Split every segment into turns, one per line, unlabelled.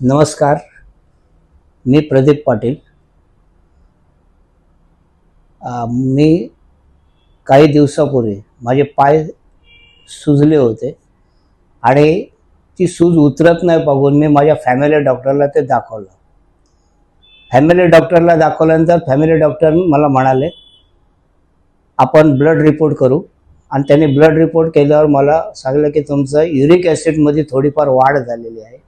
नमस्कार. मी प्रदीप पाटील. मी काही दिवसापूर्वी माझे पाय सुजले होते आणि ती सूज उतरत नाही बघून मी माझ्या फॅमिली डॉक्टरला ते दाखवलं. फॅमिली डॉक्टरला दाखवल्यानंतर फॅमिली डॉक्टर मला म्हणाले आपण ब्लड रिपोर्ट करू, आणि त्यांनी ब्लड रिपोर्ट केल्यावर मला सांगितलं की तुमचं युरिक ॲसिडमध्ये थोडीफार वाढ झालेली आहे,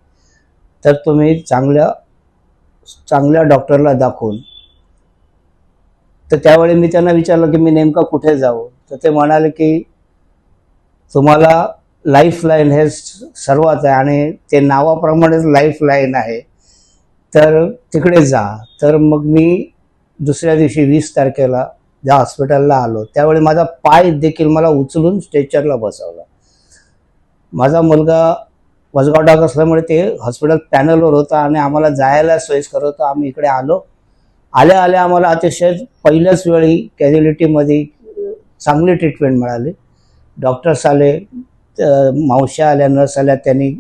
तर तुम्ही चांगल्या डॉक्टरला दाखवून. तर त्यावेळी मी त्यांना विचारलं की मी नेमका कुठे जाऊ. तर ते म्हणाले की तुम्हाला लाईफलाईन हे सर्वात आहे आणि ते नावाप्रमाणेच लाईफलाईन आहे, तर तिकडे जा. तर मग मी दुसऱ्या दिवशी 20 तारखेला ज्या हॉस्पिटलला आलो त्यावेळी माझा पाय देखील मला उचलून स्ट्रेचरला बसवला. माझा मुलगा वसगाव डाग असल्यामुळे ते हॉस्पिटल पॅनलवर होता आणि आम्हाला जायला सोयीस्कर होतं. आम्ही इकडे आलो. आल्या आम्हाला अतिशय पहिल्याच वेळी कॅज्युलिटीमध्ये चांगली ट्रीटमेंट मिळाली. डॉक्टर्स आले, मावश्या आल्या, नर्स आल्या, त्यांनी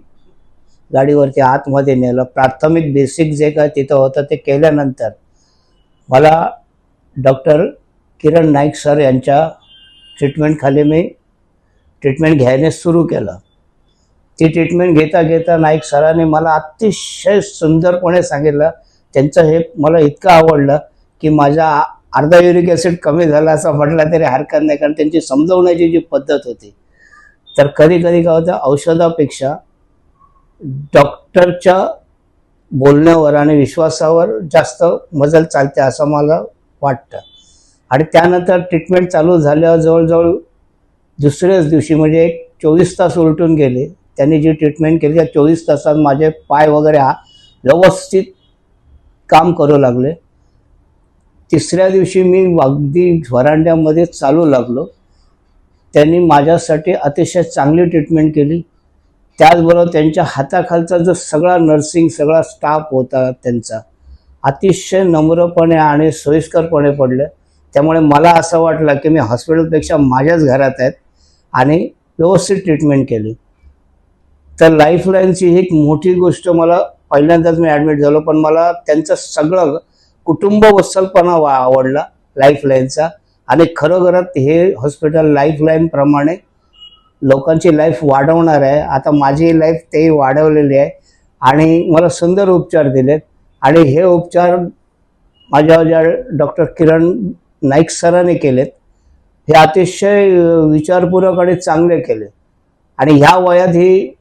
गाडीवरती आतमध्ये नेलं. प्राथमिक बेसिक जे काय तिथं होतं ते केल्यानंतर मला डॉक्टर किरण नाईक सर यांच्या ट्रीटमेंटखाली मी ट्रीटमेंट घ्यायला सुरू केलं. ती ट्रीटमेंट घेता नाईक सरांनी मला अतिशय सुंदरपणे सांगितलं. त्यांचं हे मला इतकं आवडलं की माझा अर्धा युरिक ॲसिड कमी झाला असं म्हटलं तरी हरकत नाही, कारण त्यांची समजवण्याची जी पद्धत होती. तर कधी काय होतं, औषधापेक्षा डॉक्टरच्या बोलण्यावर आणि विश्वासावर जास्त मजल चालते असं मला वाटतं. आणि त्यानंतर ट्रीटमेंट चालू झाल्यावर जवळजवळ दुसऱ्याच दिवशी म्हणजे 24 तास उलटून गेले. त्यांनी जी ट्रीटमेंट केली त्या 24 तासात माझे पाय वगैरे व्यवस्थित काम करू लागले. तिसऱ्या दिवशी मी अगदी व्हरांड्यामध्ये चालू लागलो. त्यांनी माझ्यासाठी अतिशय चांगली ट्रीटमेंट केली. त्याचबरोबर त्यांच्या हाताखालचा जो सगळा नर्सिंग सगळा स्टाफ होता त्यांचा अतिशय नम्रपणे आणि सोयीस्करपणे पडले. त्यामुळे मला असं वाटलं की मी हॉस्पिटलपेक्षा माझ्याच घरात आहेत आणि व्यवस्थित ट्रीटमेंट केली. तर लाईफलाईनची एक मोठी गोष्ट, मला पहिल्यांदाच मी ॲडमिट झालो, पण मला त्यांचं सगळं कुटुंब वत्सलपणा आवडला लाईफलाईनचा. आणि खरोखरच हे हॉस्पिटल लाईफलाईनप्रमाणे लोकांची लाईफ वाढवणार आहे. आता माझी लाईफ तेही वाढवलेली आहे आणि मला सुंदर उपचार दिलेत. आणि हे उपचार माझ्या ज्या डॉक्टर किरण नाईक सरांनी केलेत हे अतिशय विचारपूर्वक आणि चांगले केले. आणि ह्या वयातही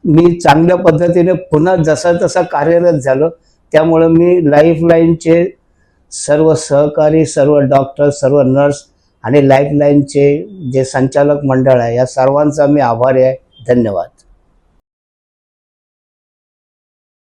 मी चांगल्या पद्धतीने पुन्हा जसा तसा कार्यरत झालो. त्यामुळे मी लाईफलाईनचे सर्व सहकारी, सर्व डॉक्टर, सर्व नर्स आणि लाईफलाईनचे जे संचालक मंडळ आहे या सर्वांचा मी आभारी आहे. धन्यवाद.